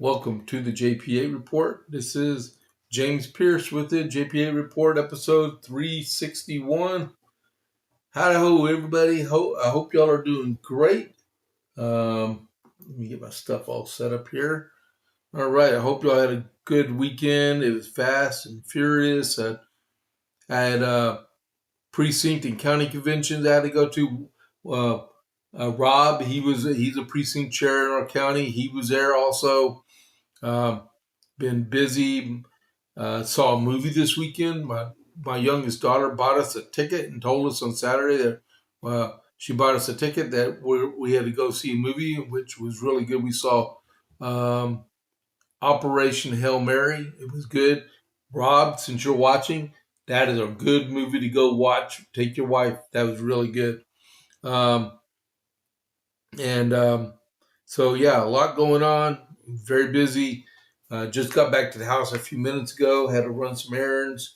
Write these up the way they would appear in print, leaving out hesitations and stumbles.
Welcome to the JP8 report. This is James Pierce with the JP8 report, episode 361. Hi-ho, everybody. I hope y'all are doing great. Let me get my stuff all set up here. All right. I hope y'all had a good weekend. It was fast and furious. I had precinct and county conventions I had to go to. Rob, he's a precinct chair in our county. He was there also. Been busy. Saw a movie this weekend. My youngest daughter bought us a ticket and told us on Saturday that she bought us a ticket that we had to go see a movie, which was really good. We saw Operation Hail Mary. It was good. Rob, since you're watching, that is a good movie to go watch. Take your wife. That was really good. So yeah, a lot going on. Very busy. Just got back to the house a few minutes ago. Had to run some errands.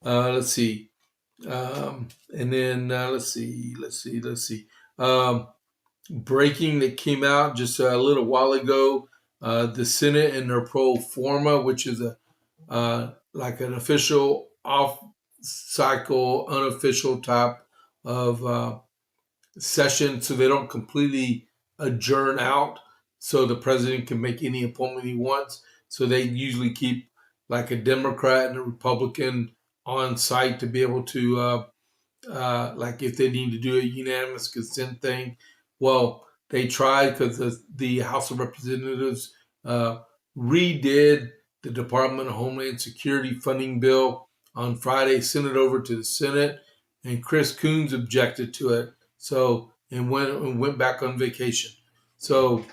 Let's see. And then let's see. Breaking that came out just a little while ago. The Senate and their pro forma, which is like an official off cycle, unofficial type of session, so they don't completely adjourn out, so the president can make any appointment he wants. So they usually keep like a Democrat and a Republican on site to be able to, like if they need to do a unanimous consent thing. Well, they tried because the House of Representatives redid the Department of Homeland Security funding bill on Friday, sent it over to the Senate, and Chris Coons objected to it. So and went back on vacation. So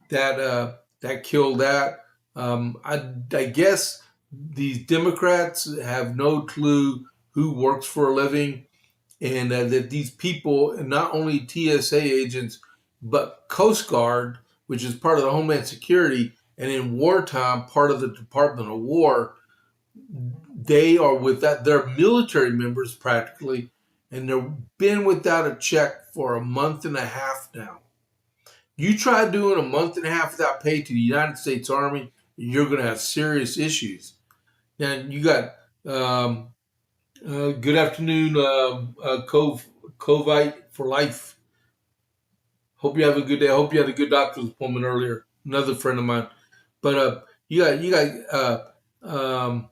that killed that. I guess these Democrats have no clue who works for a living, and that these people, not only TSA agents, but Coast Guard, which is part of the Homeland Security, and in wartime, part of the Department of War, they are they're military members practically, and they've been without a check for a month and a half now. You try doing a month and a half without pay to the United States Army, you're going to have serious issues. Now, you got good afternoon, Covite for life. Hope you have a good day. I hope you had a good doctor's appointment earlier. Another friend of mine. But you got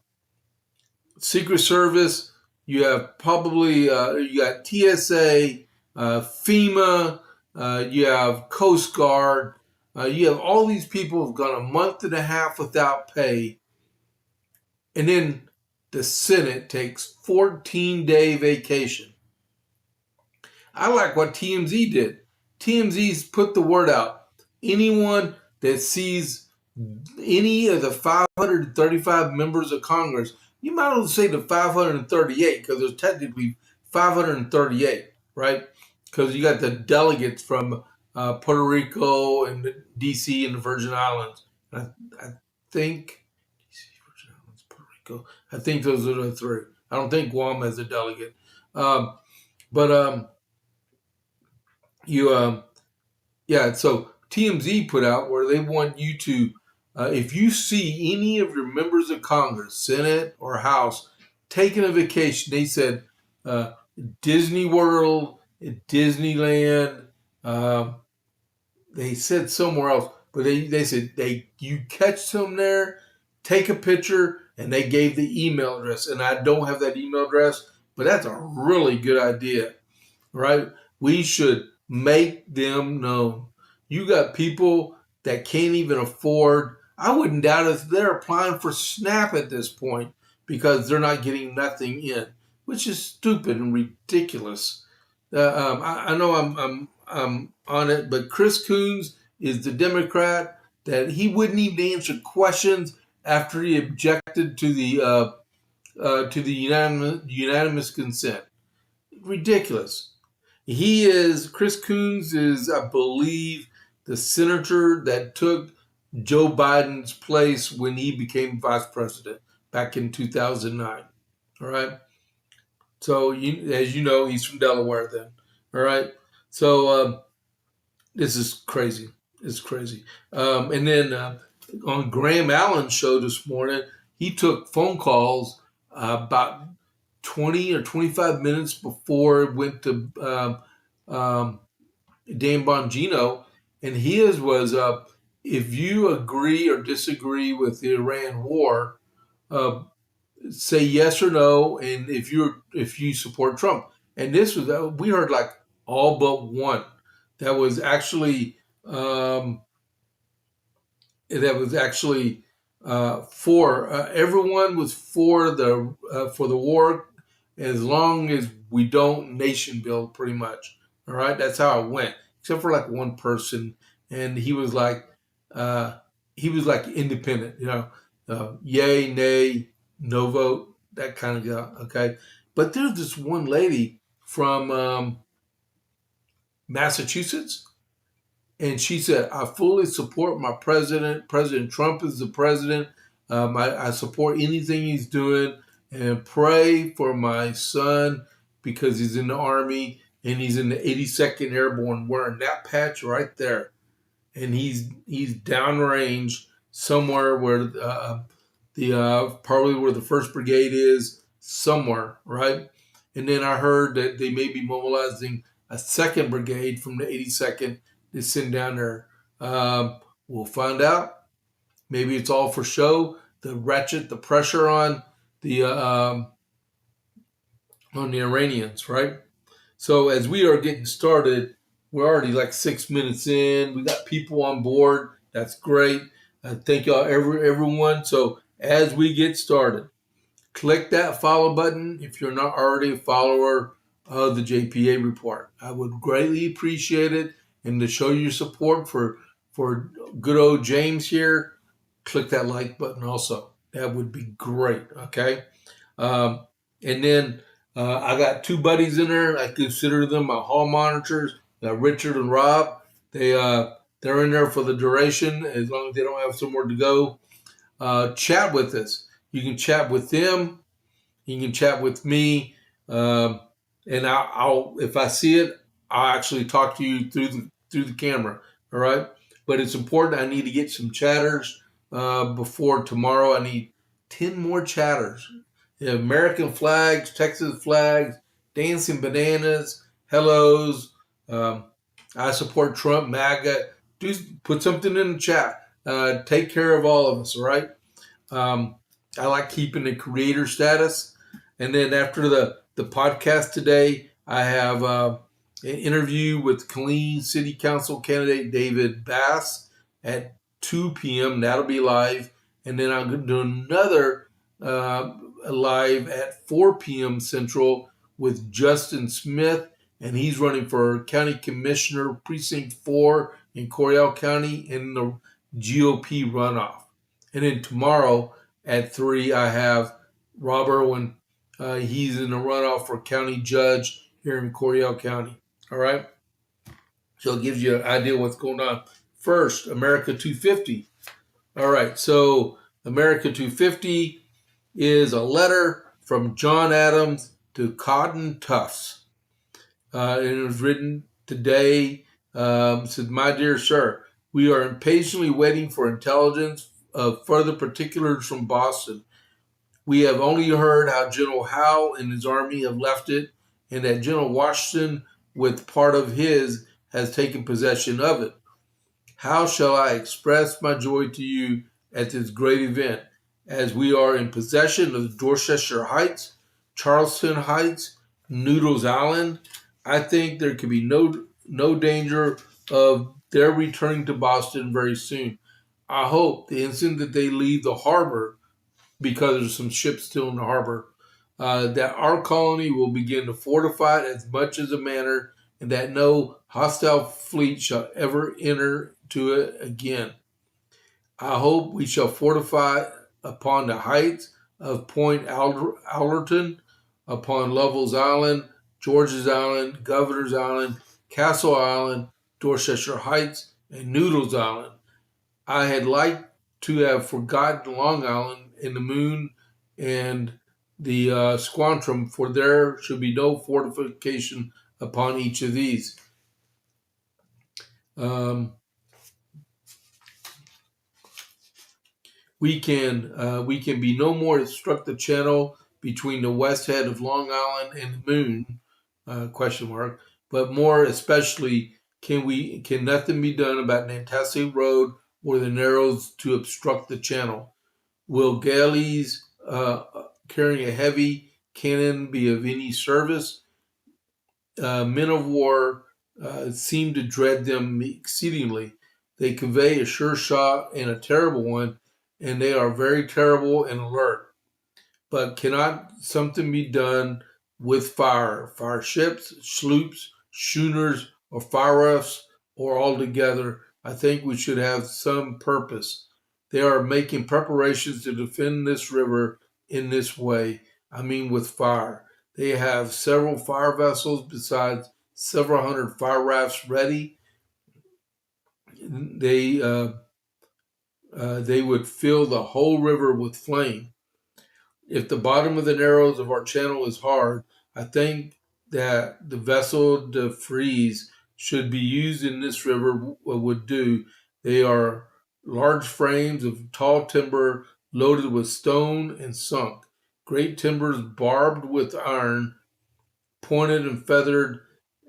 Secret Service. You have probably you got TSA, FEMA. You have Coast Guard. You have all these people who've gone a month and a half without pay, and then the Senate takes 14-day vacation. I like what TMZ did. TMZ's put the word out. Anyone that sees any of the 535 members of Congress, you might as well say the 538 because there's technically 538, right? Because you got the delegates from Puerto Rico and D.C. and the Virgin Islands. I think D.C., Virgin Islands, Puerto Rico. I think those are the three. I don't think Guam has a delegate. So TMZ put out where they want you to, if you see any of your members of Congress, Senate or House, taking a vacation, they said Disney World, Disneyland, they said somewhere else, but they said you catch them there, take a picture, and they gave the email address. And I don't have that email address, but that's a really good idea, right? We should make them known. You got people that can't even afford. I wouldn't doubt if they're applying for SNAP at this point because they're not getting nothing in, which is stupid and ridiculous. I know I'm on it, but Chris Coons is the Democrat that he wouldn't even answer questions after he objected to the unanimous consent. Ridiculous. Chris Coons is, I believe, the senator that took Joe Biden's place when he became vice president back in 2009. All right. So, as you know, he's from Delaware then. All right. So, this is crazy. It's crazy. And then on Graham Allen's show this morning, he took phone calls about 20 or 25 minutes before it went to Dan Bongino, and his was if you agree or disagree with the Iran war, uh, say yes or no, and if you support Trump. And this was we heard like all but one that was actually um, that was actually for everyone was for the war as long as we don't nation build, pretty much. All right, that's how it went, except for like one person, and uh, he was like independent, yay, nay, no vote, that kind of guy. Okay, but there's this one lady from Massachusetts, and she said, I fully support my president. President Trump is the president. I support anything he's doing, and pray for my son because he's in the Army and he's in the 82nd Airborne, wearing that patch right there. And he's downrange somewhere where the probably where the First Brigade is, somewhere, right? And then I heard that they may be mobilizing a second brigade from the 82nd to send down there. We'll find out. Maybe it's all for show. The ratchet, the pressure on the Iranians, right? So as we are getting started, we're already like 6 minutes in. We got people on board. That's great. Thank y'all, everyone. So as we get started, click that follow button if you're not already a follower of the JP8 report. I would greatly appreciate it. And to show your support for good old James here, click that like button also. That would be great. Okay. And then I got two buddies in there. I consider them my hall monitors. Richard and Rob. They're in there for the duration as long as they don't have somewhere to go. Chat with us. You can chat with them. You can chat with me, and I'll if I see it, I'll actually talk to you through the camera. All right, but it's important. I need to get some chatters before tomorrow. I need 10 more chatters. American flags, Texas flags, dancing bananas, hellos. Um, I support Trump, MAGA. Do put something in the chat. Take care of all of us. All right. Um, I like keeping the creator status. And then after the podcast today, I have an interview with Killeen City Council candidate David Bass at 2 p.m. That'll be live. And then I'm going to do another live at 4 p.m. Central with Justin Smith. And he's running for County Commissioner Precinct 4 in Coryell County in the GOP runoff. And then tomorrow at 3, I have Rob Irwin. He's in the runoff for county judge here in Coryell County. All right. So it gives you an idea what's going on. First, America 250. All right. So America 250 is a letter from John Adams to Cotton Tufts. And it was written today. Said, my dear sir, we are impatiently waiting for intelligence of further particulars from Boston. We have only heard how General Howe and his army have left it, and that General Washington, with part of his, has taken possession of it. How shall I express my joy to you at this great event, as we are in possession of Dorchester Heights, Charleston Heights, Noodles Island? I think there can be no danger of their returning to Boston very soon. I hope the instant that they leave the harbor, because there's some ships still in the harbor, that our colony will begin to fortify it as much as a manner, and that no hostile fleet shall ever enter to it again. I hope we shall fortify upon the heights of Point Allerton, upon Lovell's Island, George's Island, Governor's Island, Castle Island, Dorchester Heights, and Noodles Island. I had liked to have forgotten Long Island and the Moon and the Squantrum, for there should be no fortification upon each of these. we can be no more to obstruct the channel between the west head of Long Island and the moon, question mark, but more especially can nothing be done about Nantasket Road or the Narrows to obstruct the channel? Will galleys carrying a heavy cannon be of any service? Men of war seem to dread them exceedingly. They convey a sure shot and a terrible one, and they are very terrible and alert. But cannot something be done with fire? Fire ships, sloops, schooners, or fire rafts, or all together? I think we should have some purpose. They are making preparations to defend this river in this way. I mean, with fire. They have several fire vessels besides several hundred fire rafts ready. They would fill the whole river with flame. If the bottom of the narrows of our channel is hard, I think that the vessel de frise should be used in this river would do. They are large frames of tall timber loaded with stone and sunk. Great timbers barbed with iron, pointed and feathered,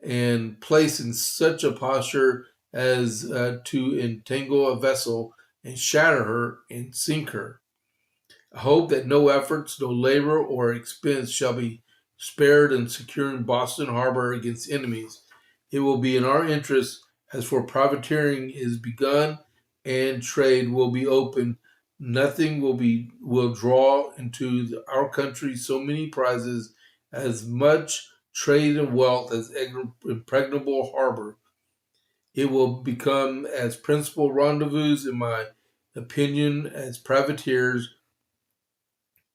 and placed in such a posture as to entangle a vessel and shatter her and sink her. I hope that no efforts, no labor, or expense shall be spared in securing Boston Harbor against enemies. It will be in our interest, as for privateering is begun and trade will be open. Nothing will draw into our country so many prizes, as much trade and wealth as impregnable harbor. It will become as principal rendezvous, in my opinion, as privateers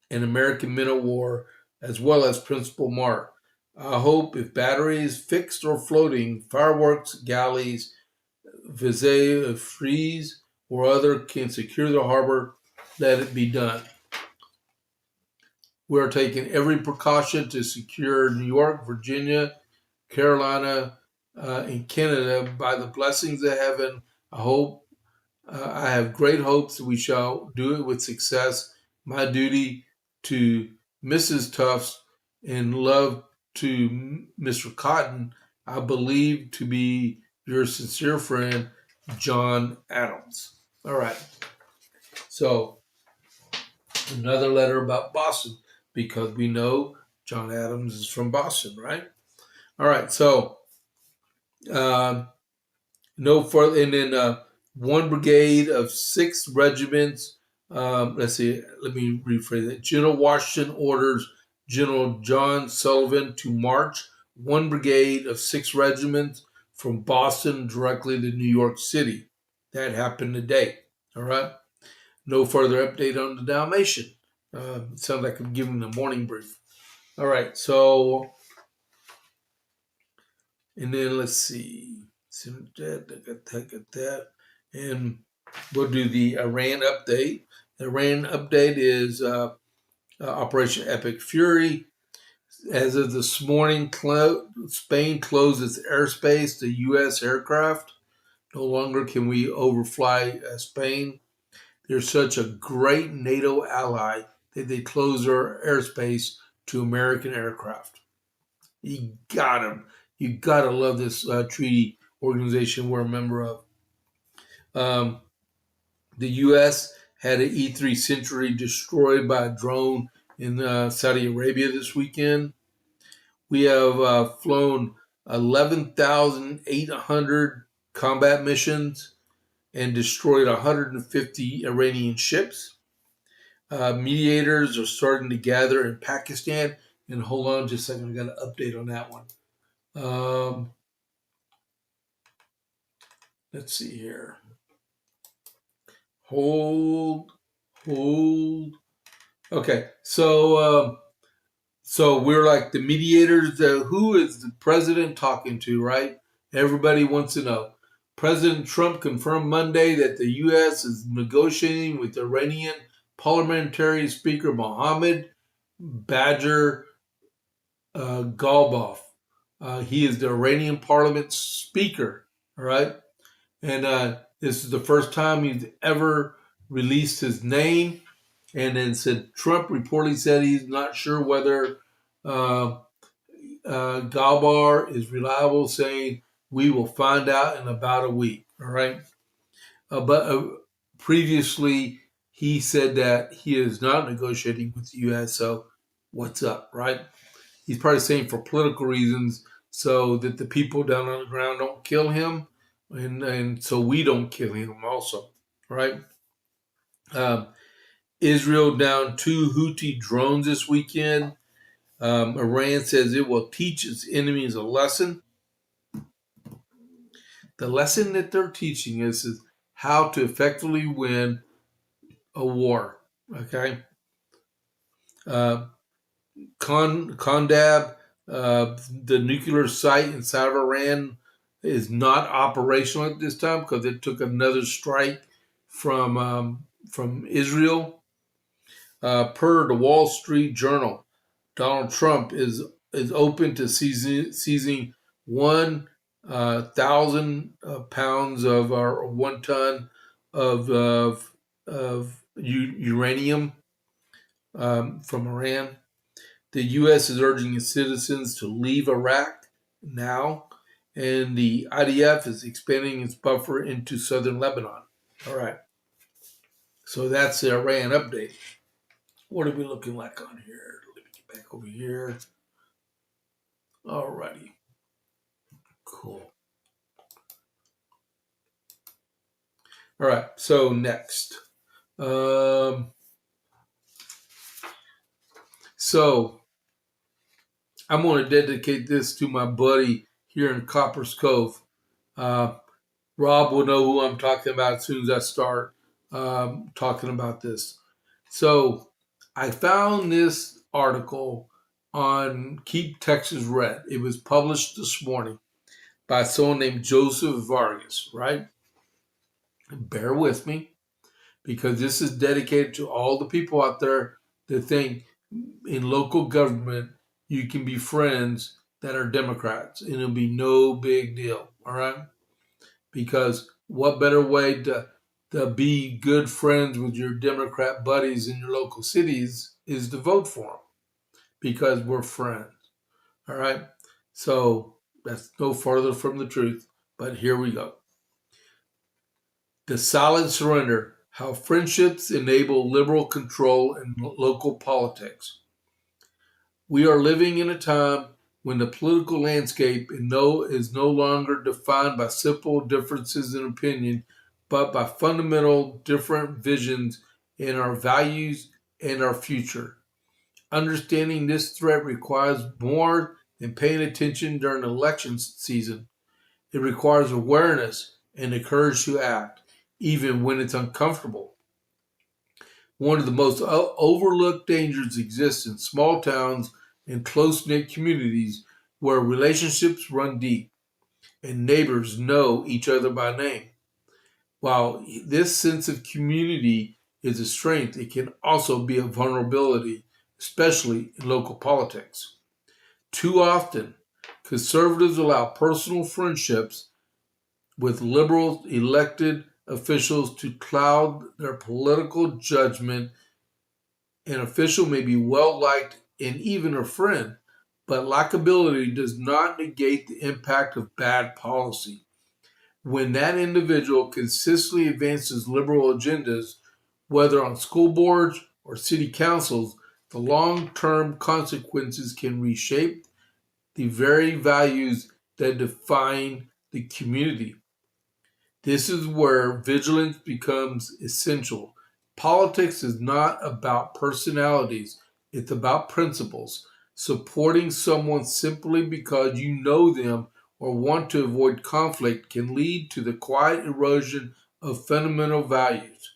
and American men of war, as well as principal mark. I hope if batteries, fixed or floating, fireworks, galleys, visée of frise, or other can secure the harbor, let it be done. We are taking every precaution to secure New York, Virginia, Carolina, and Canada by the blessings of heaven. I have great hopes that we shall do it with success. My duty to Mrs. Tufts and love to Mr. Cotton, I believe to be your sincere friend, John Adams. All right. So, another letter about Boston, because we know John Adams is from Boston, right? All right. So, no further, and then one brigade of 6 regiments. Let's see, let me rephrase that. General Washington orders General John Sullivan to march 1 brigade of 6 regiments from Boston directly to New York City. That happened today. All right. No further update on the Dalmatian. Sounds like I'm giving the morning brief. All right. So, and then let's see. Got that. And we'll do the Iran update. The Iran update is Operation Epic Fury. As of this morning, Spain closed its airspace to U.S. aircraft. No longer can we overfly Spain. They're such a great NATO ally that they closed their airspace to American aircraft. You got them. You got to love this treaty organization we're a member of. The U.S. had an E3 Century destroyed by a drone in Saudi Arabia this weekend. We have flown 11,800 combat missions and destroyed 150 Iranian ships. Mediators are starting to gather in Pakistan. And hold on just a second, I got an update on that one. Let's see here. Hold. Okay, so we're like the mediators. Who is the president talking to, right? Everybody wants to know. President Trump confirmed Monday that the U.S. is negotiating with Iranian parliamentary speaker Mohammed Badger Galbaf. He is the Iranian parliament speaker, all right? And this is the first time he's ever released his name and then said Trump reportedly said he's not sure whether Galbar is reliable, saying we will find out in about a week. All right. But previously, he said that he is not negotiating with the U.S. So what's up, right? He's probably saying for political reasons, so that the people down on the ground don't kill him, and so we don't kill him also, right? Um, Israel down 2 Houthi drones this weekend. Iran says it will teach its enemies a lesson. The lesson that they're teaching is how to effectively win a war. Okay. Kondab, the nuclear site inside of Iran, is not operational at this time because it took another strike from Israel. Per the Wall Street Journal, Donald Trump is open to seizing 1,000 pounds of or 1 ton of uranium from Iran. The U.S. is urging its citizens to leave Iraq now, and the IDF is expanding its buffer into southern Lebanon. All right. So that's the Iran update. What are we looking like on here? Let me get back over here. All righty. Cool. All right. So next. So I'm going to dedicate this to my buddy here in Copper's Cove. Rob will know who I'm talking about as soon as I start talking about this. So I found this article on Keep Texas Red. It was published this morning by someone named Joseph Vargas, right? Bear with me, because this is dedicated to all the people out there that think in local government you can be friends that are Democrats and it'll be no big deal, all right? Because what better way to be good friends with your Democrat buddies in your local cities is to vote for them, because we're friends, all right? So that's no further from the truth, but here we go. The Silent Surrender: How Friendships Enable Liberal Control in Local Politics. We are living in a time when the political landscape is no longer defined by simple differences in opinion, but by fundamental different visions in our values and our future. Understanding this threat requires more than paying attention during election season. It requires awareness and the courage to act, even when it's uncomfortable. One of the most overlooked dangers exists in small towns and close-knit communities where relationships run deep and neighbors know each other by name. While this sense of community is a strength, it can also be a vulnerability, especially in local politics. Too often, conservatives allow personal friendships with liberal elected officials to cloud their political judgment. An official may be well liked and even a friend, but likability does not negate the impact of bad policy. When that individual consistently advances liberal agendas, whether on school boards or city councils, the long-term consequences can reshape the very values that define the community. This is where vigilance becomes essential. Politics is not about personalities, it's about principles. Supporting someone simply because you know them or want to avoid conflict can lead to the quiet erosion of fundamental values.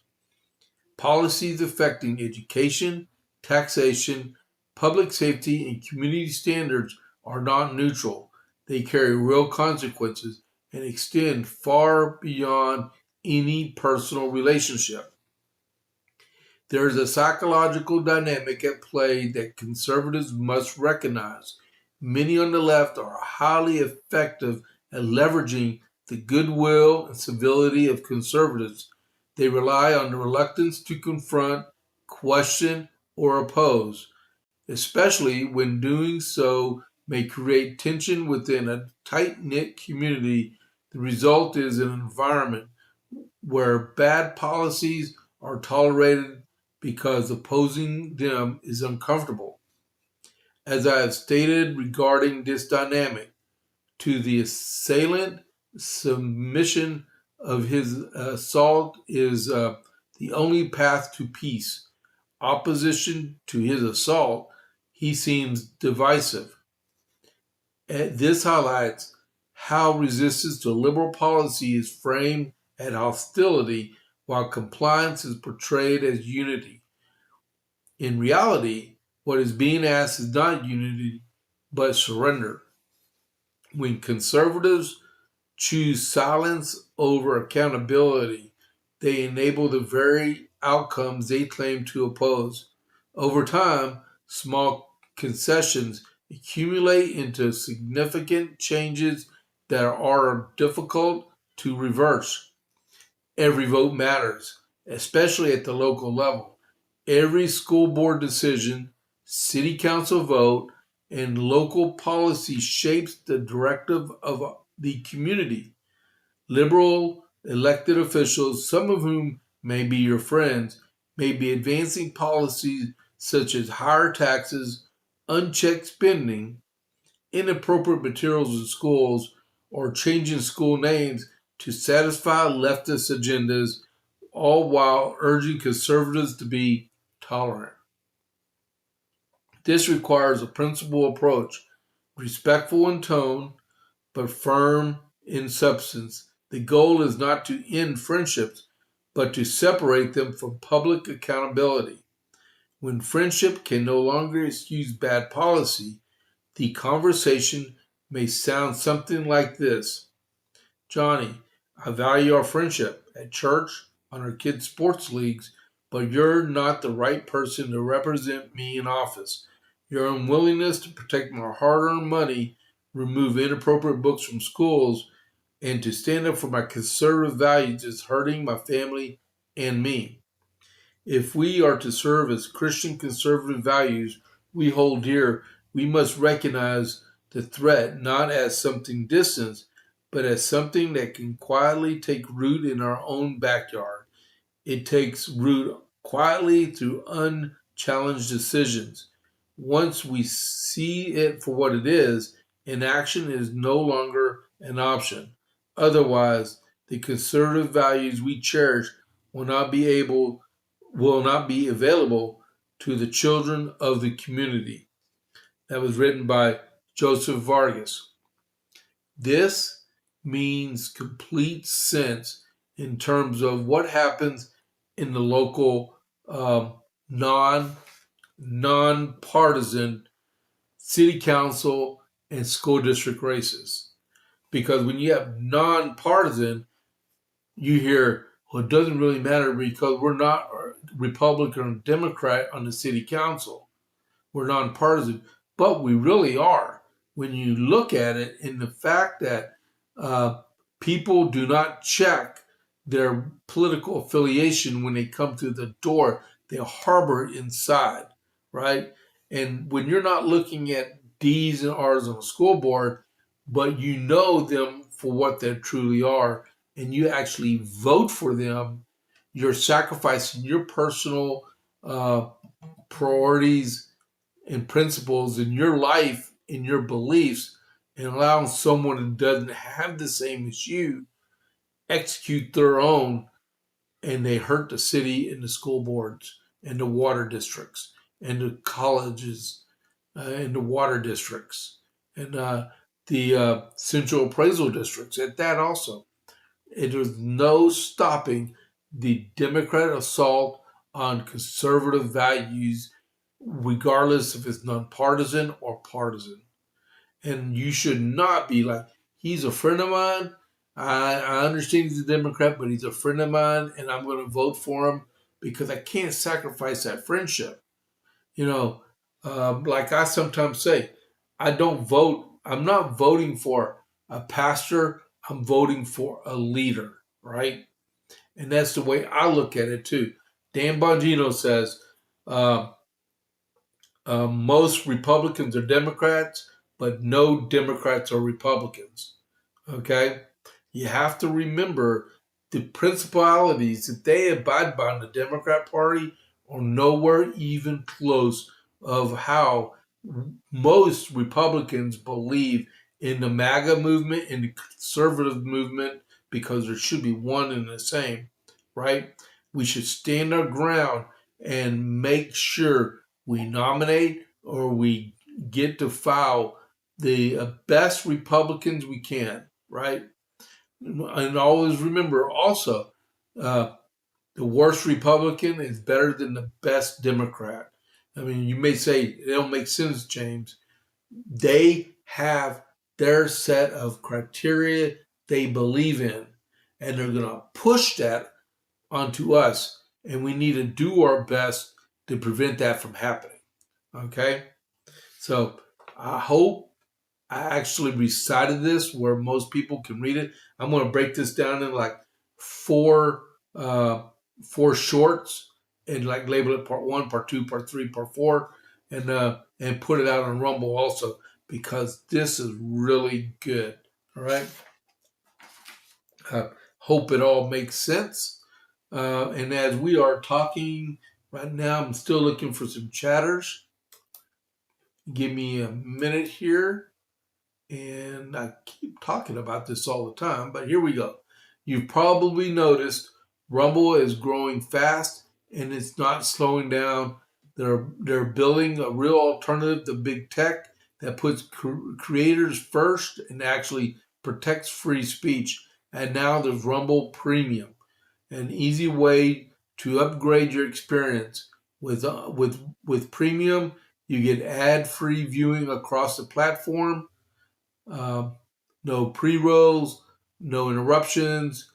Policies affecting education, taxation, public safety, and community standards are not neutral. They carry real consequences and extend far beyond any personal relationship. There is a psychological dynamic at play that conservatives must recognize. Many on the left are highly effective at leveraging the goodwill and civility of conservatives, They rely on the reluctance to confront, question, or oppose, especially when doing so may create tension within a tight-knit community. The result is an environment where bad policies are tolerated because opposing them is uncomfortable. As I have stated regarding this dynamic, to the assailant, submission of his assault is the only path to peace. Opposition to his assault, he seems divisive. This highlights how resistance to liberal policy is framed as hostility while compliance is portrayed as unity. In reality, what is being asked is not unity, but surrender. When conservatives choose silence over accountability, they enable the very outcomes they claim to oppose. Over time, small concessions accumulate into significant changes that are difficult to reverse. Every vote matters, especially at the local level. Every school board decision, city council vote, and local policy shapes the directive of the community. Liberal elected officials, some of whom may be your friends, may be advancing policies such as higher taxes, unchecked spending, inappropriate materials in schools, or changing school names to satisfy leftist agendas, all while urging conservatives to be tolerant. This requires a principled approach, respectful in tone, but firm in substance. The goal is not to end friendships, but to separate them from public accountability. When friendship can no longer excuse bad policy, the conversation may sound something like this: Johnny, I value our friendship at church, on our kids' sports leagues, but you're not the right person to represent me in office. Your unwillingness to protect my hard-earned money, remove inappropriate books from schools, and to stand up for my conservative values is hurting my family and me. If we are to serve as Christian conservative values we hold dear, we must recognize the threat not as something distant, but as something that can quietly take root in our own backyard. It takes root quietly through unchallenged decisions. Once we see it for what it is, inaction is no longer an option. Otherwise, the conservative values we cherish will not be able will not be available to the children of the community. That was written by Joseph Vargas. This means complete sense in terms of what happens in the local non nonpartisan city council and school district races. Because when you have nonpartisan, you hear, well, it doesn't really matter because we're not Republican or Democrat on the city council. We're nonpartisan, but we really are. When you look at it, in the fact that people do not check their political affiliation when they come to the door, they harbor it inside, right? And when you're not looking at D's and R's on the school board, but you know them for what they truly are, and you actually vote for them, you're sacrificing your personal priorities and principles in your life, in your beliefs, and allowing someone who doesn't have the same as you execute their own, and they hurt the city and the school boards and the water districts and the colleges and the water districts and the central appraisal districts at that also. There's no stopping the Democrat assault on conservative values, regardless if it's nonpartisan or partisan. And you should not be like, he's a friend of mine. I understand he's a Democrat, but he's a friend of mine, and I'm going to vote for him because I can't sacrifice that friendship. You know, like I sometimes say, I don't vote. I'm not voting for a pastor. I'm voting for a leader, right? And that's the way I look at it too. Dan Bongino says uh, most Republicans are Democrats, but no Democrats are Republicans. Okay? You have to remember the principalities that they abide by in the Democrat Party are nowhere even close of how most Republicans believe in the MAGA movement, in the conservative movement, because there should be one and the same, right? We should stand our ground and make sure we nominate or we get to file the best Republicans we can, right? And always remember also, uh, the worst Republican is better than the best Democrat. I mean, you may say it don't make sense, James. They have their set of criteria they believe in, and they're going to push that onto us, and we need to do our best to prevent that from happening. Okay? So I hope I actually recited this where most people can read it. I'm going to break this down in like four uh, four shorts and like label it part one, part two, part three, part four, and put it out on Rumble also because this is really good. All right. Hope it all makes sense. And as we are talking right now, I'm still looking for some chatters. Give me a minute here. And I keep talking about this all the time, but here we go. You've probably noticed Rumble is growing fast and it's not slowing down. They're building a real alternative to big tech that puts creators first and actually protects free speech. And now there's Rumble Premium, an easy way to upgrade your experience. With Premium, you get ad-free viewing across the platform. Um, no pre-rolls, no interruptions,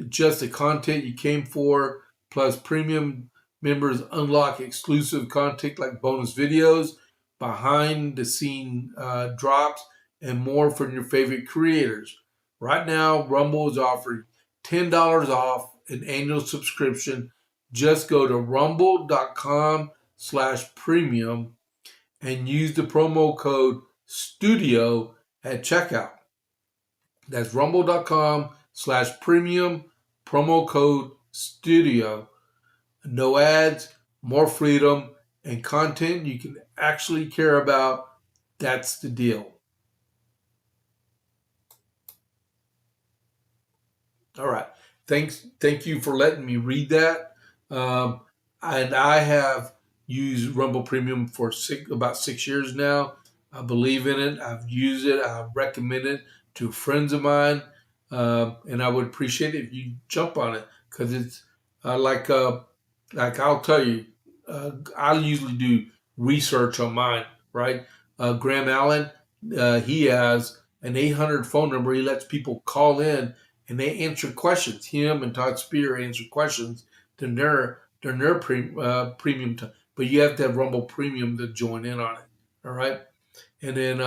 just the content you came for. Plus, premium members unlock exclusive content like bonus videos, behind the scene drops, and more from your favorite creators. Right now, Rumble is offering $10 off an annual subscription. Just go to rumble.com/premium and use the promo code STUDIO at checkout. That's rumble.com/premium, promo code STUDIO. No ads, more freedom, and content you can actually care about. That's the deal. All right. Thank you for letting me read that. Um, and I have used Rumble Premium for about 6 years now. I believe in it. I've used it. I recommend it to friends of mine, and I would appreciate it if you jump on it because it's like I'll tell you, I usually do research on mine. Right, Graham Allen, he has an 800 phone number. He lets people call in and they answer questions. Him and Todd Spear answer questions during their premium time. But you have to have Rumble Premium to join in on it. All right. And then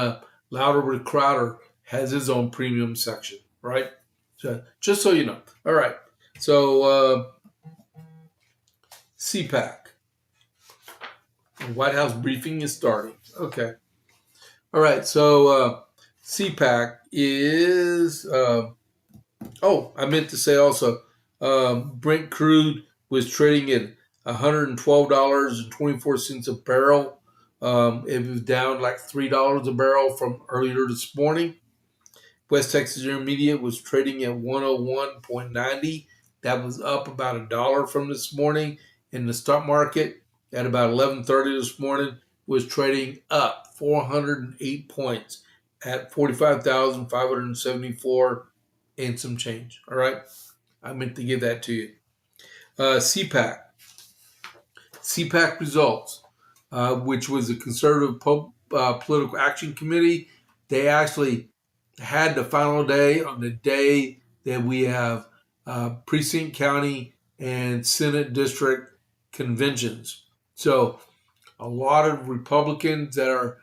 Louder with Crowder has his own premium section. Right. So just so you know. All right. So CPAC. The White House briefing is starting. Okay. All right. So CPAC is. I meant to say also, Brent crude was trading at $112.24 a barrel. It was down like $3 a barrel from earlier this morning. West Texas Intermediate was trading at 101.90. That was up about $1 from this morning. In the stock market at about 11:30 this morning was trading up 408 points at 45,574 and some change. All right. I meant to give that to you. CPAC. CPAC results, which was a conservative political action committee. They actually had the final day on the day that we have precinct, county, and Senate district conventions. So a lot of Republicans that are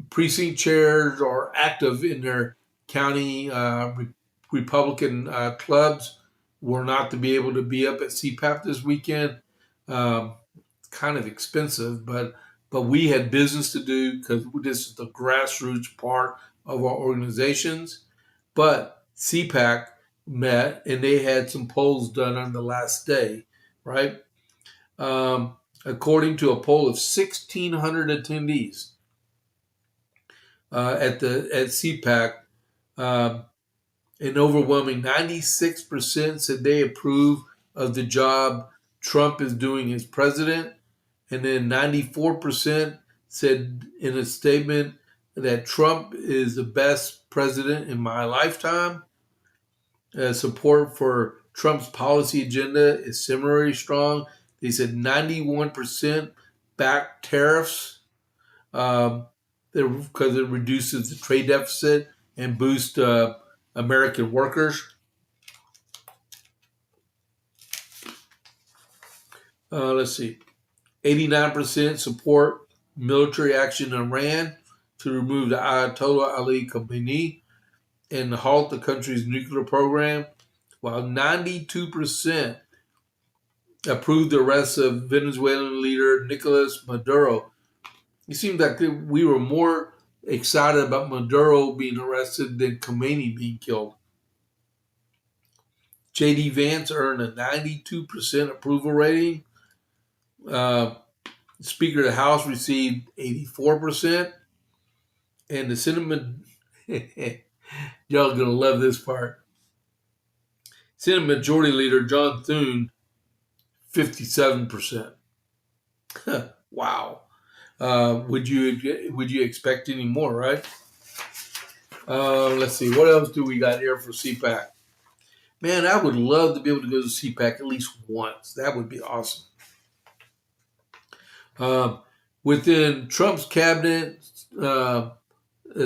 precinct chairs or active in their county Republican clubs were not to be able to be up at CPAC this weekend. Kind of expensive, but we had business to do because this is the grassroots part of our organizations. But CPAC met and they had some polls done on the last day, right? According to a poll of 1,600 attendees at CPAC, an overwhelming 96% said they approve of the job Trump is doing as president. And then 94% said in a statement that Trump is the best president in my lifetime. Support for Trump's policy agenda is similarly strong. They said 91% back tariffs because it reduces the trade deficit and boosts American workers. Let's see. 89% support military action in Iran to remove the Ayatollah Ali Khamenei and halt the country's nuclear program, while 92% approved the arrest of Venezuelan leader Nicolas Maduro. It seemed like we were more excited about Maduro being arrested than Khamenei being killed. J.D. Vance earned a 92% approval rating. Speaker of the House received 84%. And the Senate, y'all are going to love this part. Senate Majority Leader John Thune, 57%. Wow. Would you expect any more, right? Let's see. What else do we got here for CPAC? Man, I would love to be able to go to CPAC at least once. That would be awesome. Within Trump's cabinet, the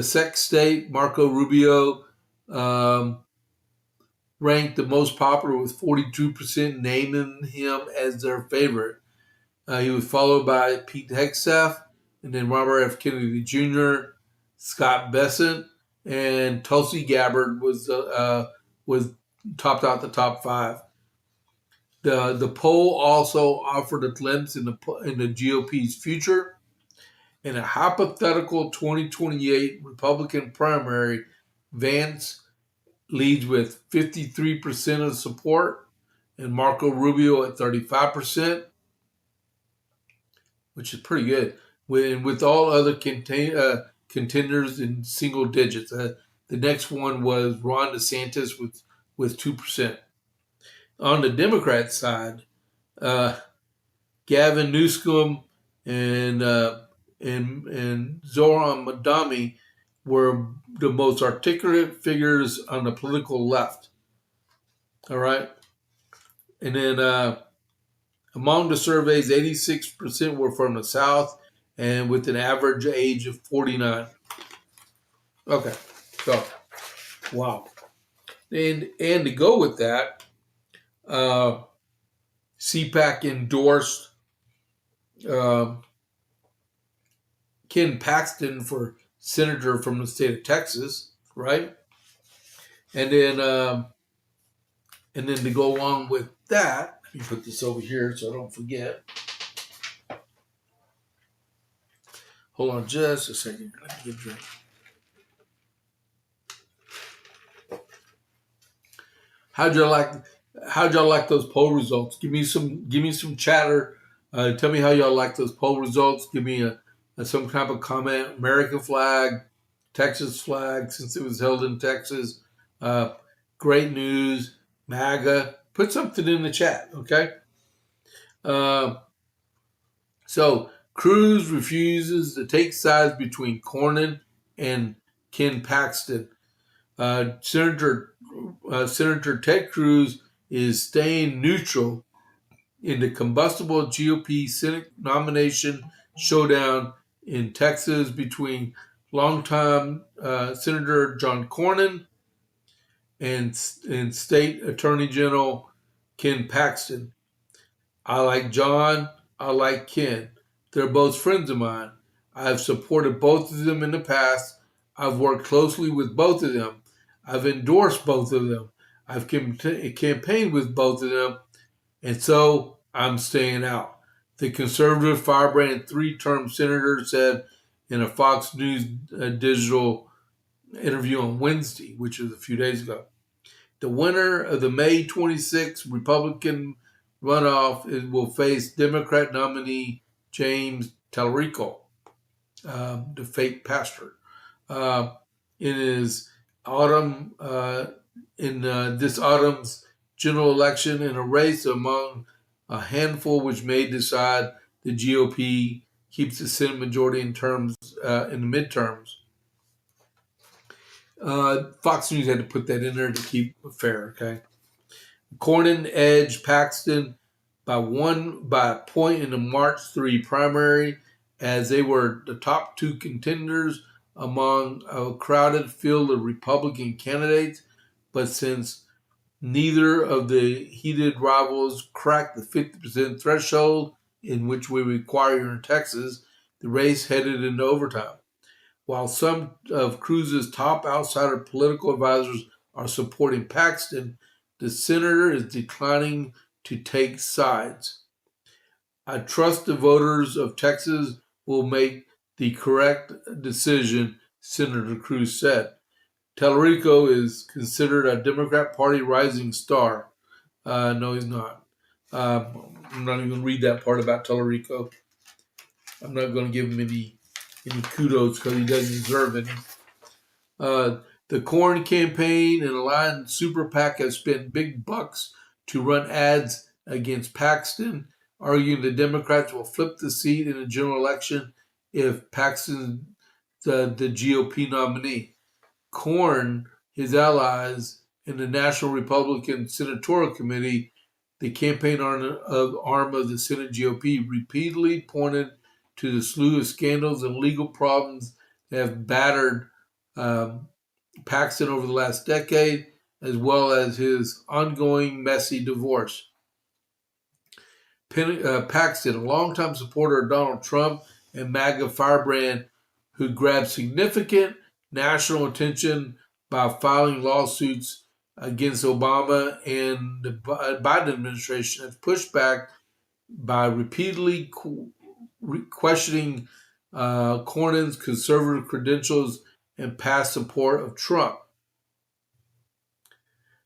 Sec State, Marco Rubio, ranked the most popular with 42% naming him as their favorite. He was followed by Pete Hegseth, and then Robert F. Kennedy Jr., Scott Bessent, and Tulsi Gabbard was topped out the top five. The poll also offered a glimpse in the GOP's future. In a hypothetical 2028 Republican primary, Vance leads with 53% of support and Marco Rubio at 35%, which is pretty good. With all other contenders in single digits. The next one was Ron DeSantis with 2%. On the Democrat side, Gavin Newsom and Zoran Madami were the most articulate figures on the political left. All right. And then among the surveys, 86% were from the South and with an average age of 49. Okay. So, wow. And to go with that, CPAC endorsed Ken Paxton for senator from the state of Texas, right? And then to go along with that, let me put this over here so I don't forget. Hold on just a second. Let me get a drink. How'd y'all like those poll results? Give me some chatter. Tell me how y'all like those poll results. Give me some kind of comment. American flag, Texas flag, since it was held in Texas. Great news, MAGA. Put something in the chat, okay? So Cruz refuses to take sides between Cornyn and Ken Paxton. Senator Ted Cruz is staying neutral in the combustible GOP Senate nomination showdown in Texas between longtime Senator John Cornyn and State Attorney General Ken Paxton. I like John. I like Ken. They're both friends of mine. I've supported both of them in the past. I've worked closely with both of them. I've endorsed both of them. I've campaigned with both of them, and so I'm staying out. The conservative firebrand three-term senator said in a Fox News digital interview on Wednesday, which was a few days ago. The winner of the May 26th Republican runoff will face Democrat nominee James Tallarico, the fake pastor, in his autumn in this autumn's general election in a race among a handful which may decide the GOP keeps the Senate majority in terms in the midterms. Fox News had to put that in there to keep it fair. Okay, Cornyn edged Paxton by a point in the March 3 primary, as they were the top two contenders among a crowded field of Republican candidates. But since neither of the heated rivals cracked the 50% threshold in which we require in Texas, the race headed into overtime. While some of Cruz's top outsider political advisors are supporting Paxton, the senator is declining to take sides. I trust the voters of Texas will make the correct decision, Senator Cruz said. Tallarico is considered a Democrat Party rising star. No, he's not. I'm not even going to read that part about Tallarico. I'm not going to give him any kudos because he doesn't deserve any. The Corn campaign and aligned Super PAC have spent big bucks to run ads against Paxton, arguing the Democrats will flip the seat in the general election if Paxton's the GOP nominee. Corn, his allies, in the National Republican Senatorial Committee, the campaign arm of the Senate GOP, repeatedly pointed to the slew of scandals and legal problems that have battered Paxton over the last decade, as well as his ongoing messy divorce. Paxton, a longtime supporter of Donald Trump and MAGA firebrand, who grabbed significant national attention by filing lawsuits against Obama and the Biden administration, has pushed back by repeatedly questioning Cornyn's conservative credentials and past support of Trump.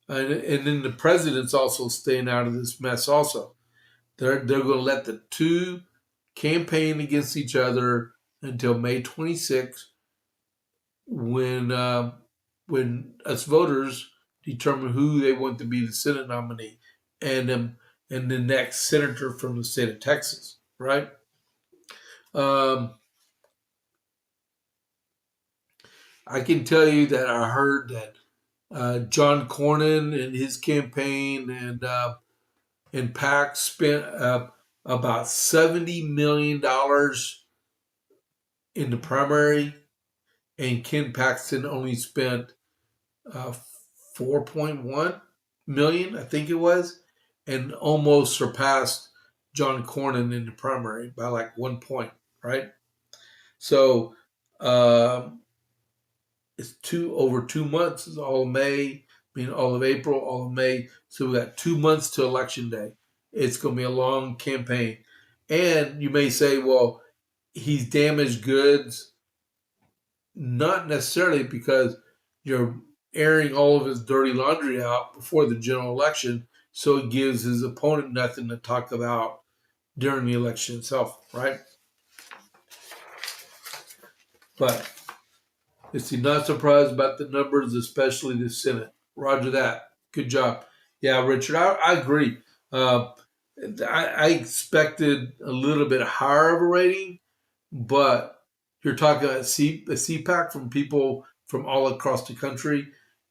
And then the president's also staying out of this mess also. They're going to let the two campaign against each other until May 26th, when us voters determine who they want to be the Senate nominee and the next senator from the state of Texas, right? I can tell you that I heard that John Cornyn and his campaign and PAC spent about $70 million in the primary, and Ken Paxton only spent 4.1 million, I think it was, and almost surpassed John Cornyn in the primary by like 1 point, right? So it's over 2 months. It's all of May, all of April, all of May. So we got 2 months to election day. It's going to be a long campaign. And you may say, well, he's damaged goods. Not necessarily, because you're airing all of his dirty laundry out before the general election, so it gives his opponent nothing to talk about during the election itself, right? But is he not surprised about the numbers, especially the Senate? Roger that. Good job. Yeah, Richard, I agree. I expected a little bit higher of a rating, but you're talking about a CPAC from people from all across the country,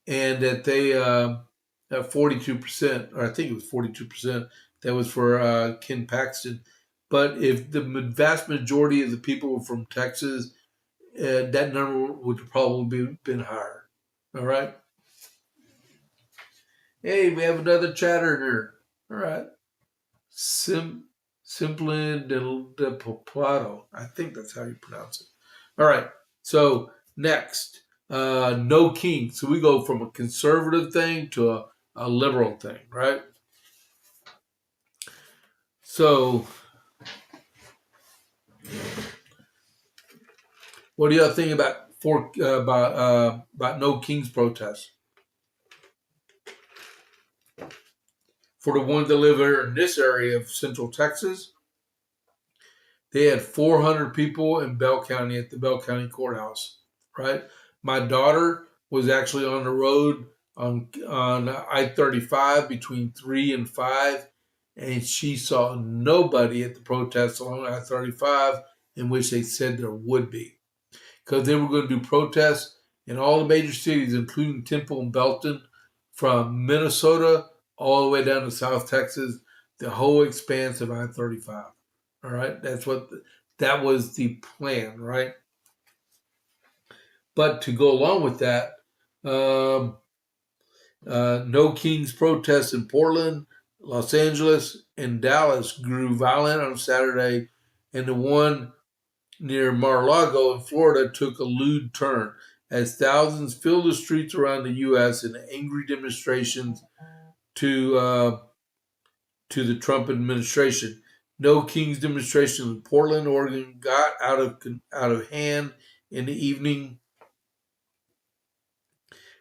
and that they have 42%, or I think it was 42%, that was for Ken Paxton. But if the vast majority of the people were from Texas, that number would probably been higher. All right. Hey, we have another chatter here. All right. Simplin de Poplado. I think that's how you pronounce it. All right. So next, no king. So we go from a conservative thing to a a liberal thing, right? So, what do y'all think about No Kings protests? For the ones that live here in this area of Central Texas, they had 400 people in Bell County at the Bell County Courthouse, right? My daughter was actually on the road on I-35 between 3 and 5, and she saw nobody at the protests along I-35 in which they said there would be. Because they were going to do protests in all the major cities, including Temple and Belton, from Minnesota all the way down to South Texas, the whole expanse of I-35. All right, that was the plan, right? But to go along with that, No Kings protests in Portland, Los Angeles, and Dallas grew violent on Saturday, and the one near Mar-a-Lago in Florida took a lewd turn as thousands filled the streets around the U.S. in angry demonstrations to the Trump administration. No Kings demonstrations in Portland, Oregon got out of hand in the evening,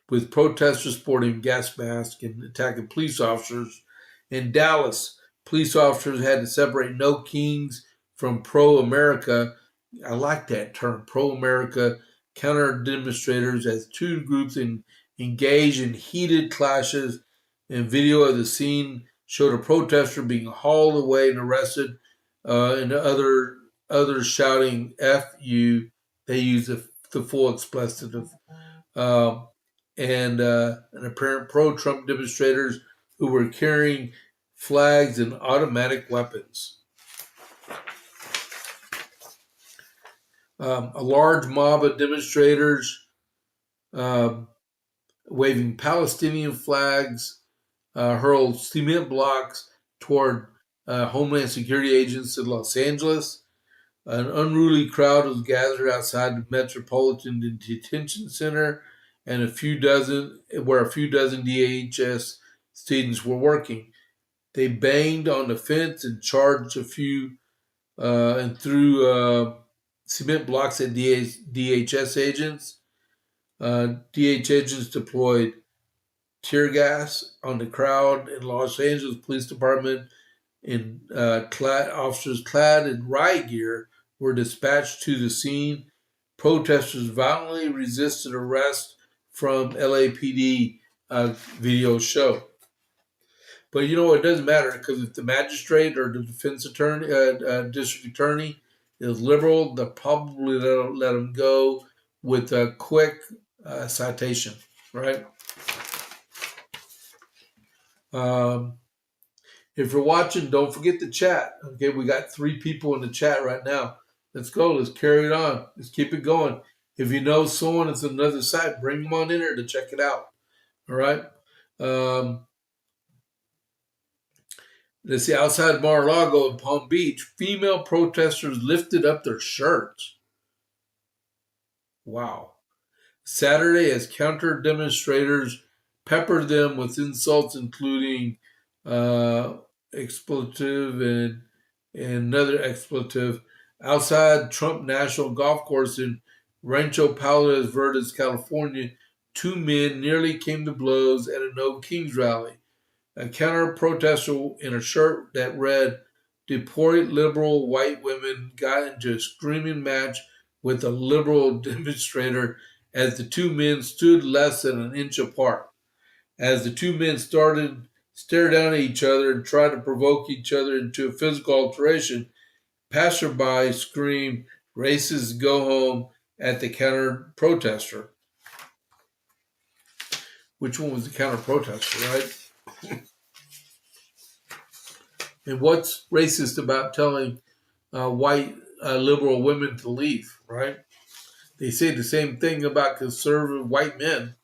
with protesters sporting gas masks and attacking police officers. In Dallas, police officers had to separate No Kings from pro-America. I like that term, pro-America counter demonstrators, as two groups engaged in heated clashes. And video of the scene showed a protester being hauled away and arrested, and others shouting "F you." They used the full expletive. And apparent pro-Trump demonstrators who were carrying flags and automatic weapons. A large mob of demonstrators waving Palestinian flags hurled cement blocks toward Homeland Security agents in Los Angeles. An unruly crowd was gathered outside the Metropolitan Detention Center, and a few dozen DHS students were working. They banged on the fence and charged a few and threw cement blocks at DHS agents. DHS agents deployed tear gas on the crowd, and Los Angeles Police Department in officers clad in riot gear were dispatched to the scene. Protesters violently resisted arrest from LAPD video show. But you know, it doesn't matter, because if the magistrate or the defense attorney, district attorney is liberal, they'll probably let them go with a quick citation, right? If you're watching, don't forget the chat. Okay, we got 3 people in the chat right now. Let's go. Let's carry it on. Let's keep it going. If you know someone that's on another site, bring them on in there to check it out. All right. Let's see. Outside Mar-a-Lago in Palm Beach, female protesters lifted up their shirts. Wow. Saturday, as counter demonstrators peppered them with insults, including expletive and another expletive, outside Trump National Golf Course in Rancho Palos Verdes, California. 2 men nearly came to blows at a No Kings rally. A counter protester in a shirt that read "Deport liberal white women" got into a screaming match with a liberal demonstrator as the 2 men stood less than an inch apart. As the 2 men stared down at each other and tried to provoke each other into a physical alteration, passerby screamed, "Racists go home," at the counter protester. Which one was the counter protester, right? And what's racist about telling white liberal women to leave, right? They say the same thing about conservative white men.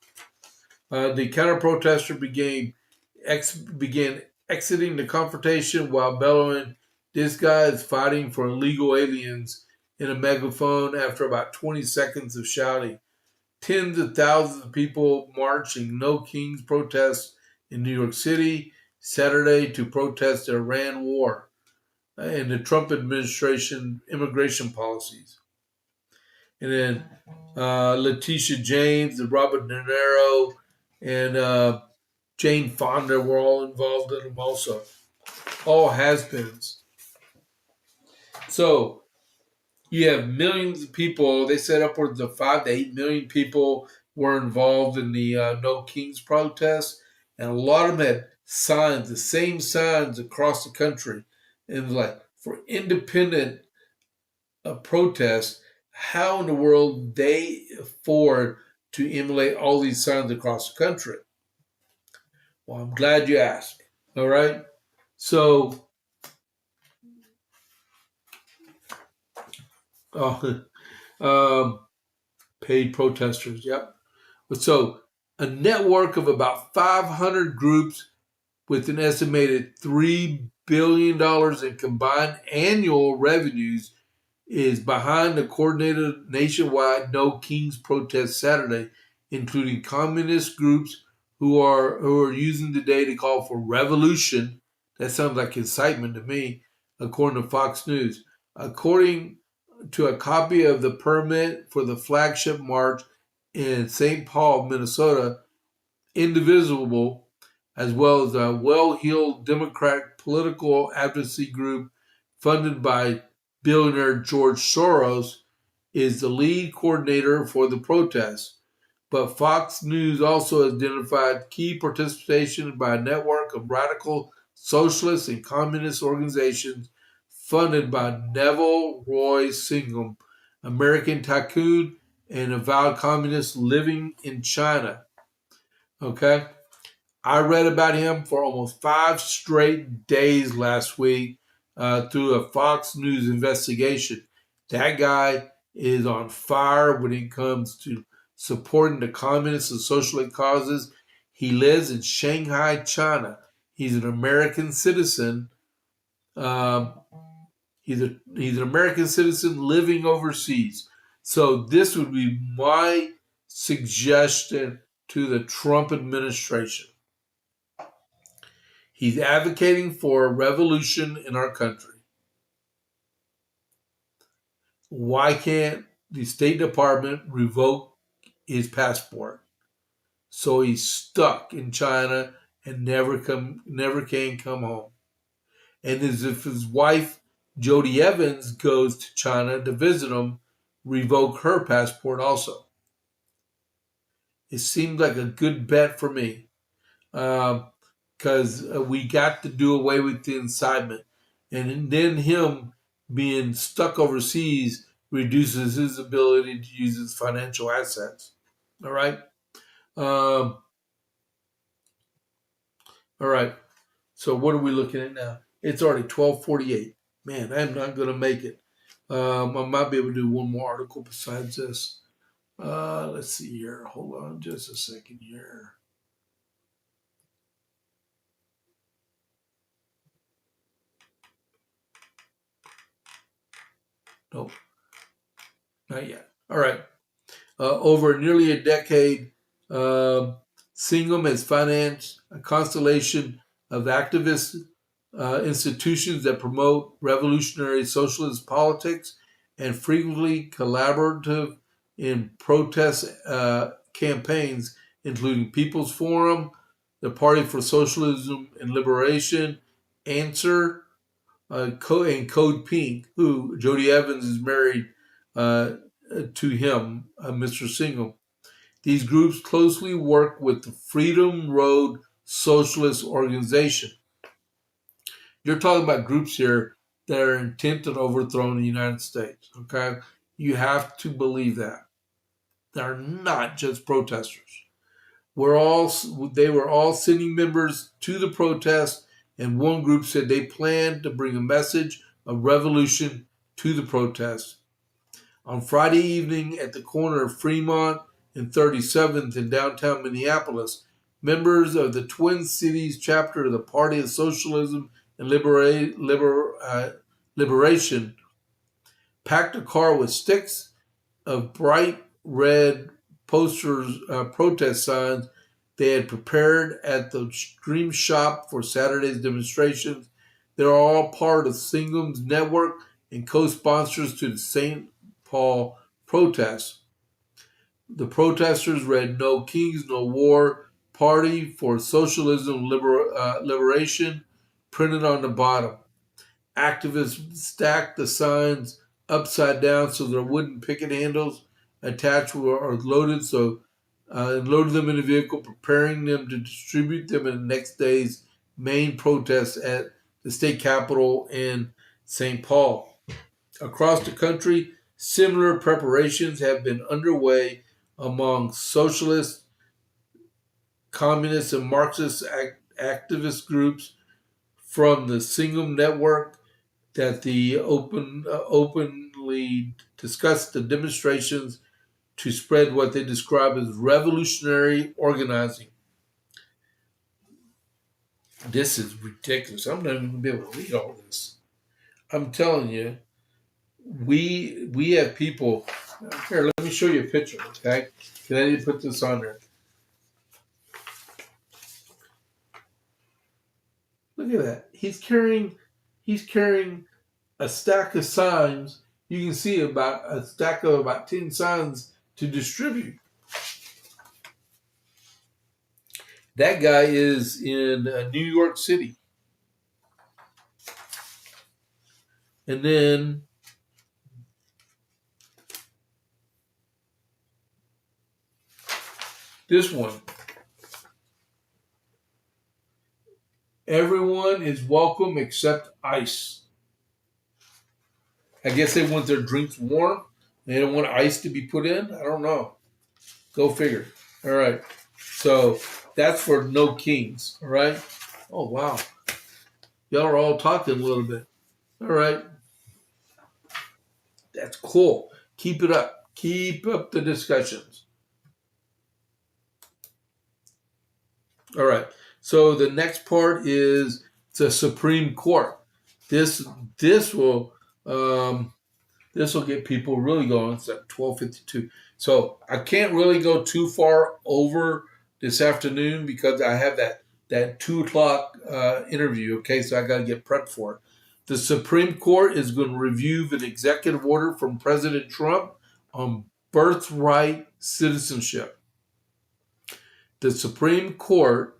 The counter protester began exiting the confrontation while bellowing, "This guy is fighting for illegal aliens," in a megaphone after about 20 seconds of shouting. Tens of thousands of people marching No Kings protests in New York City Saturday to protest the Iran war and the Trump administration immigration policies. And then Letitia James and Robert De Niro and Jane Fonda were all involved in them also. All has-beens. So you have millions of people. They said upwards of 5 to 8 million people were involved in the No Kings protest. And a lot of them had signs, the same signs across the country. And like, for independent protests, how in the world they afford to emulate all these signs across the country? Well, I'm glad you asked. All right. So, paid protesters. Yep. So, a network of about 500 groups with an estimated $3 billion in combined annual revenues is behind the coordinated nationwide No Kings protest Saturday, including communist groups who are using the day to call for revolution. That sounds like incitement to me, according to Fox News. According to a copy of the permit for the flagship march in St. Paul, Minnesota, Indivisible, as well as a well-heeled Democratic political advocacy group funded by billionaire George Soros, is the lead coordinator for the protests. But Fox News also identified key participation by a network of radical socialist and communist organizations funded by Neville Roy Singham, American tycoon and avowed communist living in China. Okay? I read about him for almost 5 straight days last week through a Fox News investigation. That guy is on fire when it comes to supporting the communist and socialist causes. He lives in Shanghai, China. He's an American citizen. He's an American citizen living overseas. So this would be my suggestion to the Trump administration. He's advocating for a revolution in our country. Why can't the State Department revoke his passport? So he's stuck in China and never can come home. And as if his wife, Jody Evans, goes to China to visit him, revoke her passport also. It seemed like a good bet for me. Because we got to do away with the incitement. And then him being stuck overseas reduces his ability to use his financial assets. All right? All right. So what are we looking at now? It's already 12:48. Man, I'm not going to make it. I might be able to do one more article besides this. Let's see here. Hold on just a second here. Nope, not yet. All right. Over nearly a decade, Singham has financed a constellation of activist institutions that promote revolutionary socialist politics and frequently collaborative in protest campaigns, including People's Forum, the Party for Socialism and Liberation, Answer, and Code Pink, who Jody Evans is married to him, Mr. Singham. These groups closely work with the Freedom Road Socialist Organization. You're talking about groups here that are intent on overthrowing the United States. Okay, you have to believe that they're not just protesters. They were all sending members to the protest, and one group said they planned to bring a message of revolution to the protest. On Friday evening at the corner of Fremont and 37th in downtown Minneapolis, members of the Twin Cities chapter of the Party of Socialism and Liberation packed a car with sticks of bright red protest signs they had prepared at the Dream Shop for Saturday's demonstrations. They're all part of Singham's network and co-sponsors to the St. Paul protests. The protesters read "No Kings, No War, Party for Socialism Liberation" printed on the bottom. Activists stacked the signs upside down so their wooden picket handles attached are loaded, and loaded them in a vehicle, preparing them to distribute them in the next day's main protest at the state capitol in St. Paul. Across the country, similar preparations have been underway among socialist, communist, and Marxist activist groups, from the Singham network that openly discussed the demonstrations to spread what they describe as revolutionary organizing. This is ridiculous. I'm not even going to be able to read all this. I'm telling you, we have people. Here, let me show you a picture, okay? Can I need to put this on there? Look at that. He's carrying a stack of signs. You can see about a stack of about 10 signs to distribute. That guy is in New York City. And then this one. Everyone is welcome except ice. I guess they want their drinks warm. They don't want ice to be put in. I don't know. Go figure. All right. So that's for No Kings. All right. Oh, wow. Y'all are all talking a little bit. All right. That's cool. Keep it up. Keep up the discussions. All right. So the next part is the Supreme Court. This will get people really going. It's at 12:52. So I can't really go too far over this afternoon because I have that 2:00 interview. Okay, so I got to get prepped for it. The Supreme Court is going to review an executive order from President Trump on birthright citizenship. The Supreme Court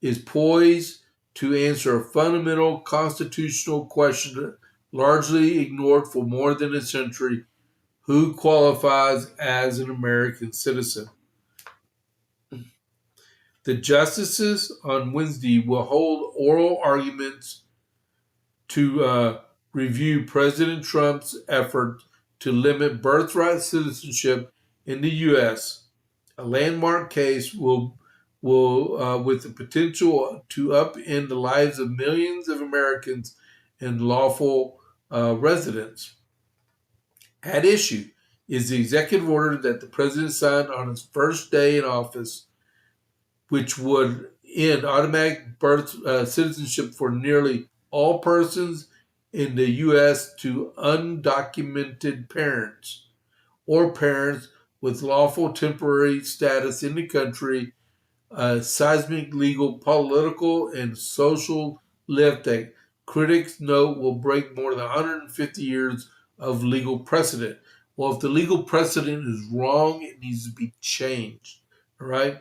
is poised to answer a fundamental constitutional question largely ignored for more than a century: who qualifies as an American citizen? The justices on Wednesday will hold oral arguments to review President Trump's effort to limit birthright citizenship in the U.S. A landmark case will with the potential to upend the lives of millions of Americans and lawful residents. At issue is the executive order that the president signed on his first day in office, which would end automatic birth citizenship for nearly all persons in the U.S. to undocumented parents or parents with lawful temporary status in the country. A seismic legal, political, and social lift that critics note will break more than 150 years of legal precedent. Well, if the legal precedent is wrong, it needs to be changed. All right?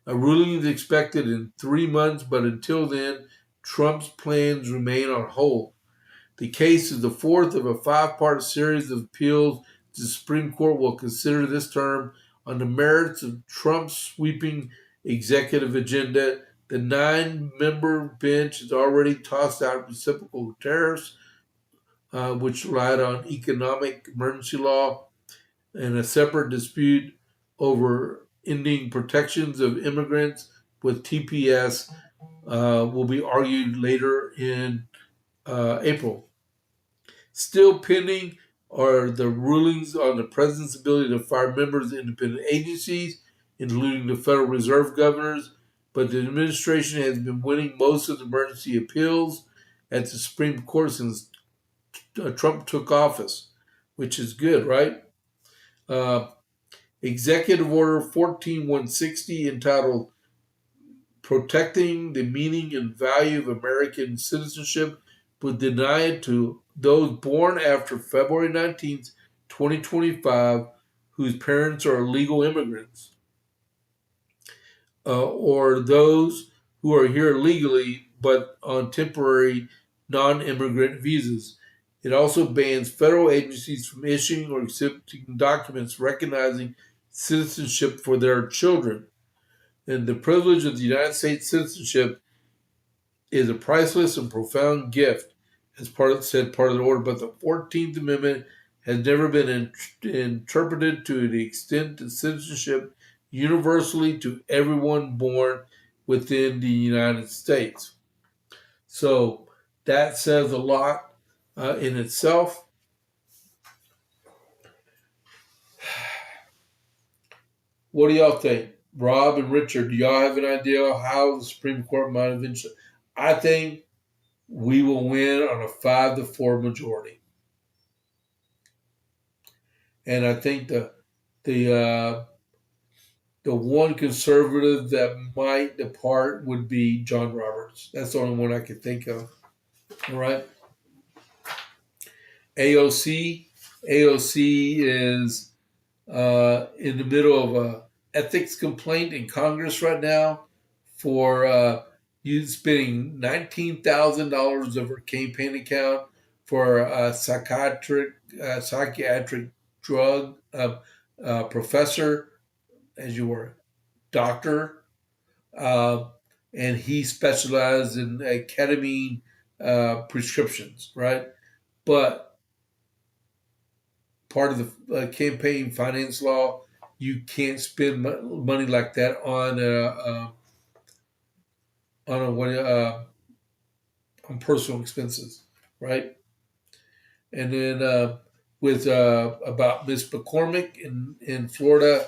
A ruling is expected in 3 months, but until then, Trump's plans remain on hold. The case is the fourth of a 5-part series of appeals. The Supreme Court will consider this term on the merits of Trump's sweeping executive agenda. The 9-member bench has already tossed out reciprocal tariffs, which relied on economic emergency law, and a separate dispute over ending protections of immigrants with TPS will be argued later in April. Still pending are the rulings on the president's ability to fire members of independent agencies, including the Federal Reserve governors, but the administration has been winning most of the emergency appeals at the Supreme Court since Trump took office, which is good, right? Executive Order 14160 entitled Protecting the Meaning and Value of American Citizenship was denied to those born after February 19th, 2025, whose parents are legal immigrants, or those who are here legally but on temporary non-immigrant visas. It also bans federal agencies from issuing or accepting documents recognizing citizenship for their children. And the privilege of the United States citizenship is a priceless and profound gift, as part of the order. But the 14th Amendment has never been interpreted to the extent that citizenship universally to everyone born within the United States. So that says a lot in itself. What do y'all think? Rob and Richard, do y'all have an idea how the Supreme Court might eventually? I think we will win on a 5-4 majority. And I think the one conservative that might depart would be John Roberts. That's the only one I could think of. All right. AOC is in the middle of a ethics complaint in Congress right now for you spending $19,000 of her campaign account for a psychiatric drug professor, as you were, doctor, and he specialized in ketamine prescriptions, right? But part of the campaign finance law, you can't spend money like that on personal expenses, right? And then with about Miss McCorrmick in Florida,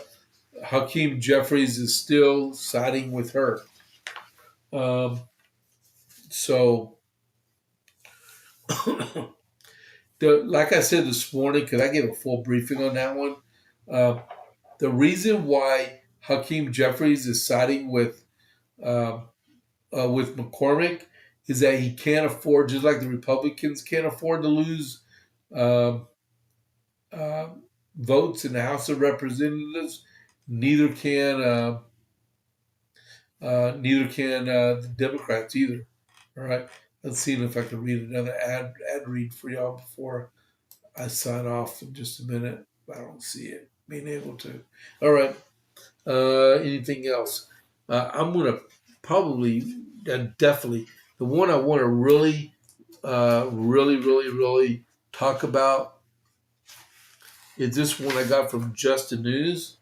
Hakeem Jeffries is still siding with her. So, like I said this morning, because I gave a full briefing on that one, the reason why Hakeem Jeffries is siding with McCormick is that he can't afford, just like the Republicans can't afford to lose votes in the House of Representatives. Neither can the Democrats either. All right. Let's see if I can read another ad read for y'all before I sign off in just a minute. I don't see it being able to. All right. Anything else? I'm gonna probably definitely the one I want to really talk about is this one I got from Just the News.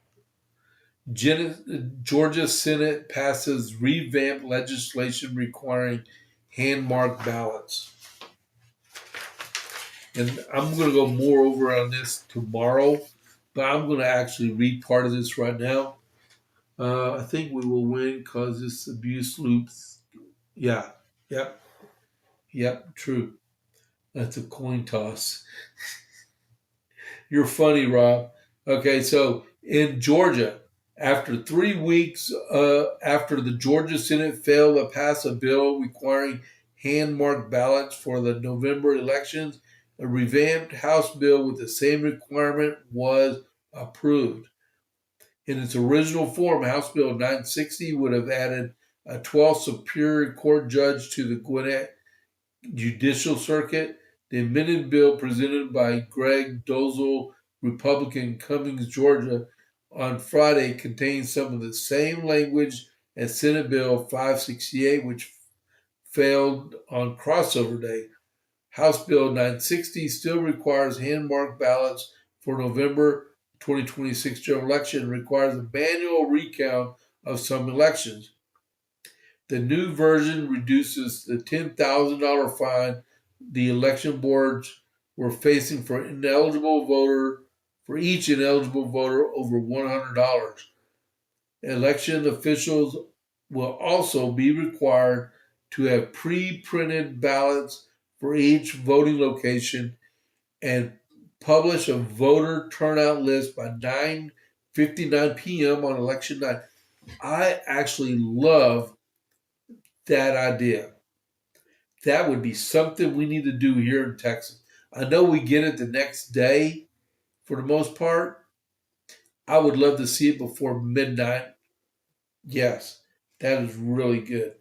Georgia Senate passes revamped legislation requiring hand-marked ballots. And I'm going to go more over on this tomorrow, but I'm going to actually read part of this right now. I think we will win because this abuse loops. Yeah, yep, true. That's a coin toss. You're funny, Rob. Okay, so in Georgia, after 3 weeks after the Georgia Senate failed to pass a bill requiring hand-marked ballots for the November elections, a revamped House bill with the same requirement was approved. In its original form, House Bill 960 would have added a 12th Superior Court judge to the Gwinnett Judicial Circuit. The amended bill presented by Greg Dozel, Republican, Cummings, Georgia, on Friday contains some of the same language as Senate Bill 568, which failed on crossover day. House Bill 960 still requires hand-marked ballots for November 2026 general election and requires a manual recount of some elections. The new version reduces the $10,000 fine the election boards were facing for each ineligible voter over $100. Election officials will also be required to have pre-printed ballots for each voting location and publish a voter turnout list by 9 7:59 p.m. on election night. I actually love that idea. That would be something we need to do here in Texas. I know we get it the next day for the most part. I would love to see it before midnight. Yes, that is really good.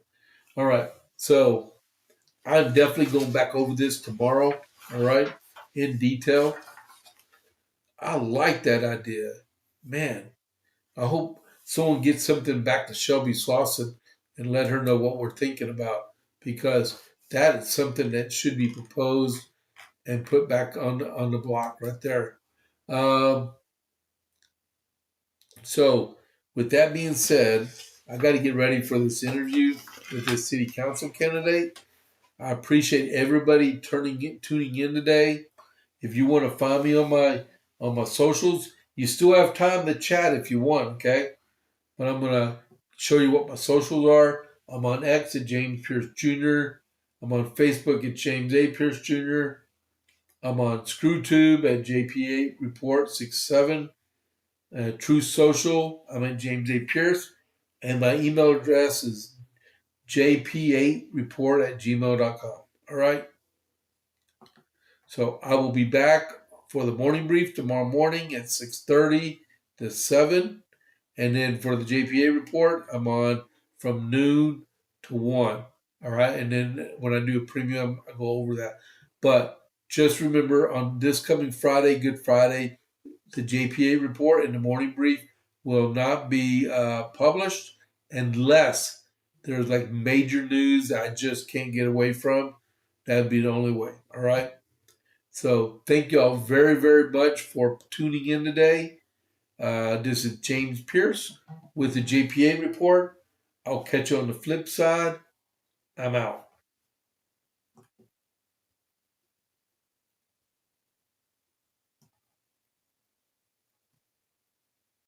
All right. So I'm definitely going back over this tomorrow. All right. In detail. I like that idea. Man, I hope someone gets something back to Shelby Slauson and let her know what we're thinking about because that is something that should be proposed and put back on the block right there. Um, so, with that being said, I got to get ready for this interview with this city council candidate. I appreciate everybody tuning in today. If you want to find me on my socials, you still have time to chat if you want. Okay, but I'm gonna show you what my socials are. I'm on X at James Pierce Jr. I'm on Facebook at James A. Pierce Jr. I'm on ScrewTube at JP8 Report 67. True Social, I'm at James A. Pierce. And my email address is jp8report at gmail.com. All right. So I will be back for the morning brief tomorrow morning at 6:30 to 7. And then for the JPA report, I'm on from noon to 1. All right. And then when I do a premium, I go over that. But just remember on this coming Friday, Good Friday, the JPA report and the morning brief will not be published unless there's like major news that I just can't get away from. That'd be the only way. All right. So thank you all very, very much for tuning in today. This is James Pierce with the JPA report. I'll catch you on the flip side. I'm out.